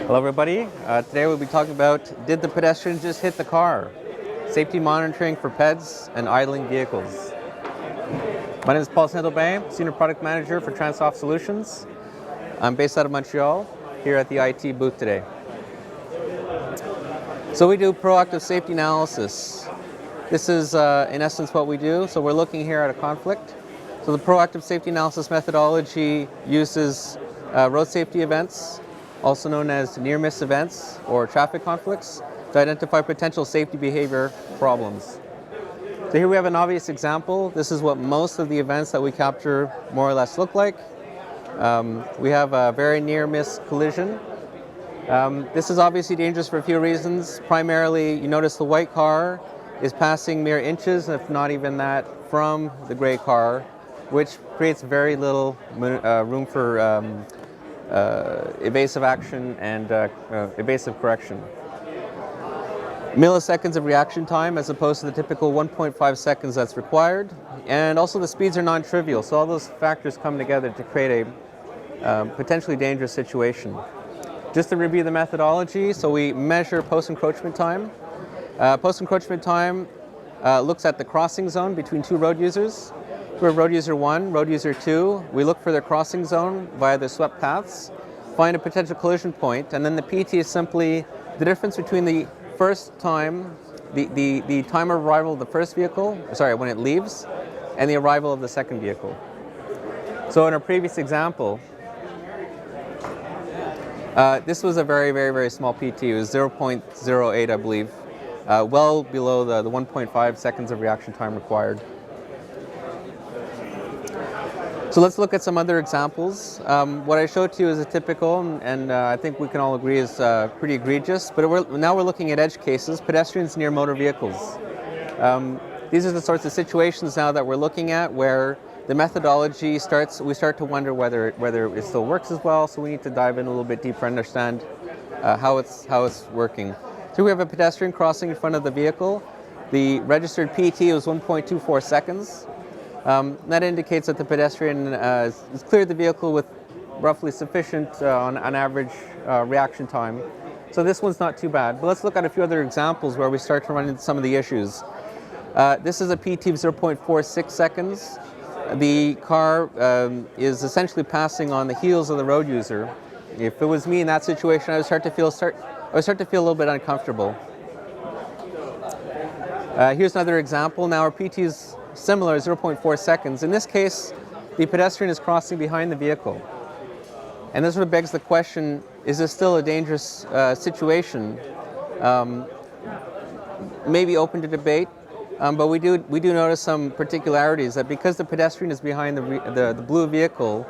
Hello everybody. Today we'll be talking about, did the pedestrian just hit the car? Safety monitoring for Peds and idling vehicles. My name is Paul Saint-Aubin, Senior Product Manager for Transoft Solutions. I'm based out of Montreal, here at the IT booth today. So we do proactive safety analysis. This is in essence what we do. So we're looking here at a conflict. So the proactive safety analysis methodology uses road safety events, also known as near-miss events or traffic conflicts, to identify potential safety behavior problems. So here we have an obvious example. This is what most of the events that we capture more or less look like. We have a very near-miss collision. This is obviously dangerous for a few reasons. Primarily, you notice the white car is passing mere inches, if not even that, from the gray car, which creates very little room for evasive action and evasive correction. Milliseconds of reaction time as opposed to the typical 1.5 seconds that's required. And also the speeds are non-trivial, so all those factors come together to create a potentially dangerous situation. Just to review the methodology, so we measure post-encroachment time. Post-encroachment time looks at the crossing zone between two road users. For road user 1, road user 2, we look for their crossing zone via their swept paths, find a potential collision point, and then the PT is simply the difference between the first time, the time of arrival of the first vehicle, when it leaves, and the arrival of the second vehicle. So in our previous example, this was a very, very, very small PT. It was 0.08, I believe, well below the 1.5 seconds of reaction time required. So let's look at some other examples. What I showed to you is a typical, and I think we can all agree is pretty egregious, but now we're looking at edge cases, pedestrians near motor vehicles. These are the sorts of situations now that we're looking at where the methodology we start to wonder whether it still works as well, so we need to dive in a little bit deeper and understand how it's working. So we have a pedestrian crossing in front of the vehicle. The registered PT was 1.24 seconds. That indicates that the pedestrian has cleared the vehicle with roughly sufficient, on average, reaction time. So this one's not too bad. But let's look at a few other examples where we start to run into some of the issues. This is a PT of 0.46 seconds. The car is essentially passing on the heels of the road user. If it was me in that situation, I would start to feel a little bit uncomfortable. Here's another example. Now our PT is similar, 0.4 seconds. In this case, the pedestrian is crossing behind the vehicle. And this sort of begs the question, is this still a dangerous situation? Maybe open to debate, but we do notice some particularities that because the pedestrian is behind the blue vehicle,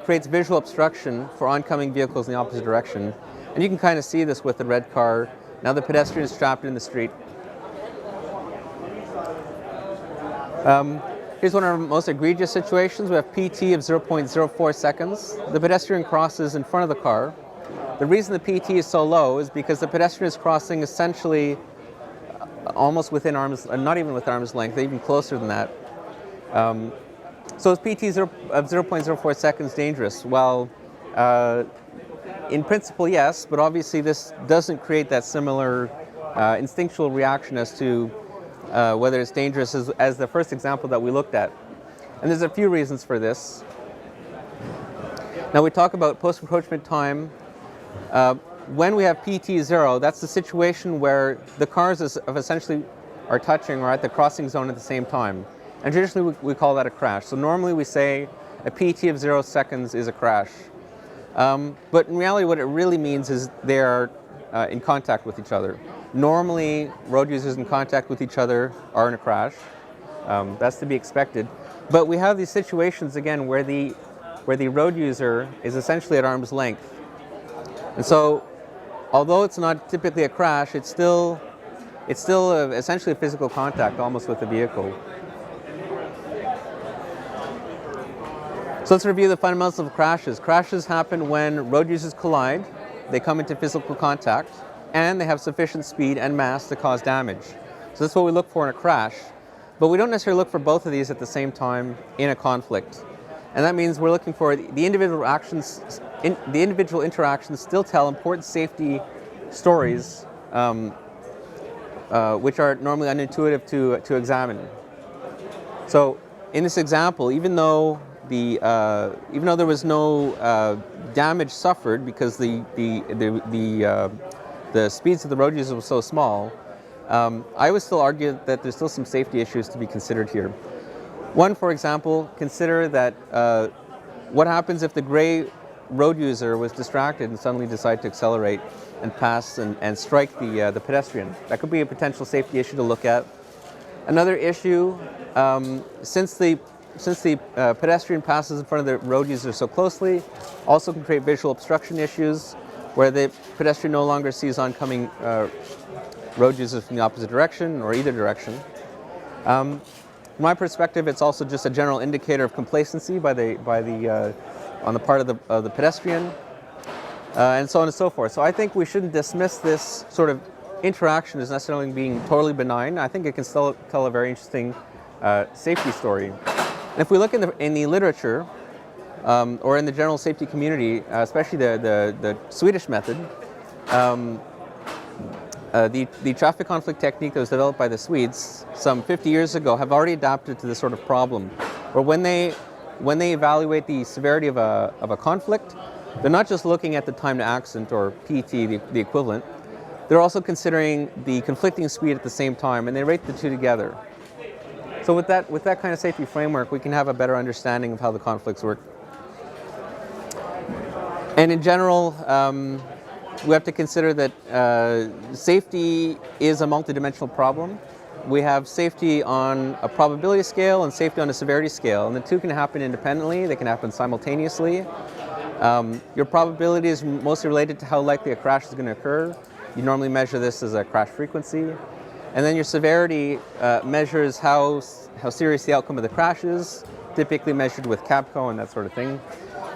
creates visual obstruction for oncoming vehicles in the opposite direction. And you can kind of see this with the red car. Now the pedestrian is trapped in the street. Here's one of our most egregious situations. We have PT of 0.04 seconds. The pedestrian crosses in front of the car. The reason the PT is so low is because the pedestrian is crossing essentially almost within not even within arm's length, even closer than that. So is PT of 0.04 seconds dangerous? Well, in principle, yes, but obviously this doesn't create that similar instinctual reaction as to whether it's dangerous as the first example that we looked at. And there's a few reasons for this. Now we talk about post-encroachment time. When we have PT 0, that's the situation where the cars essentially are touching or at the crossing zone at the same time. And traditionally we call that a crash. So normally we say a PT of 0 seconds is a crash. But in reality what it really means is they are in contact with each other. Normally, road users in contact with each other are in a crash. That's to be expected. But we have these situations, again, where the road user is essentially at arm's length. And so, although it's not typically a crash, it's still essentially a physical contact almost with the vehicle. So let's review the fundamentals of crashes. Crashes happen when road users collide, they come into physical contact, and they have sufficient speed and mass to cause damage. So that's what we look for in a crash. But we don't necessarily look for both of these at the same time in a conflict. And that means we're looking for the individual actions, the individual interactions still tell important safety stories, which are normally unintuitive to examine. So in this example, even though there was no damage suffered because the speeds of the road users were so small, I would still argue that there's still some safety issues to be considered here. One, for example, consider that what happens if the gray road user was distracted and suddenly decided to accelerate and pass and strike the pedestrian. That could be a potential safety issue to look at. Another issue, since the pedestrian passes in front of the road user so closely, also can create visual obstruction issues where the pedestrian no longer sees oncoming road users from the opposite direction or either direction. From my perspective, it's also just a general indicator of complacency on the part of the pedestrian, and so on and so forth. So I think we shouldn't dismiss this sort of interaction as necessarily being totally benign. I think it can still tell a very interesting safety story. And if we look in the literature or in the general safety community, especially the Swedish method, the traffic conflict technique that was developed by the Swedes some 50 years ago have already adapted to this sort of problem, where when they evaluate the severity of a conflict, they're not just looking at the time to accident, or PT, the equivalent. They're also considering the conflicting speed at the same time, and they rate the two together. So with that kind of safety framework, we can have a better understanding of how the conflicts work. And in general, we have to consider that safety is a multidimensional problem. We have safety on a probability scale and safety on a severity scale, and the two can happen independently. They can happen simultaneously. Your probability is mostly related to how likely a crash is going to occur. You normally measure this as a crash frequency. And then your severity measures how serious the outcome of the crash is, typically measured with CAPCO and that sort of thing.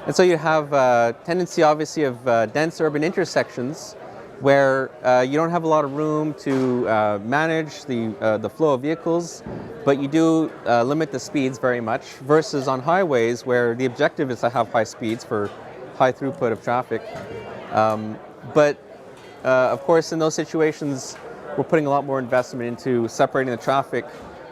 And so you have a tendency, obviously, of dense urban intersections where you don't have a lot of room to manage the flow of vehicles, but you do limit the speeds very much, versus on highways where the objective is to have high speeds for high throughput of traffic. But of course, in those situations, we're putting a lot more investment into separating the traffic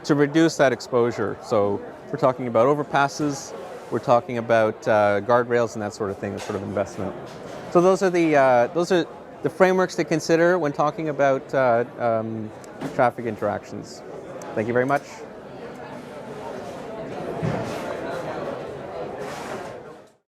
to reduce that exposure. So we're talking about overpasses, we're talking about guardrails and that sort of thing, that sort of investment. So those are the frameworks to consider when talking about traffic interactions. Thank you very much.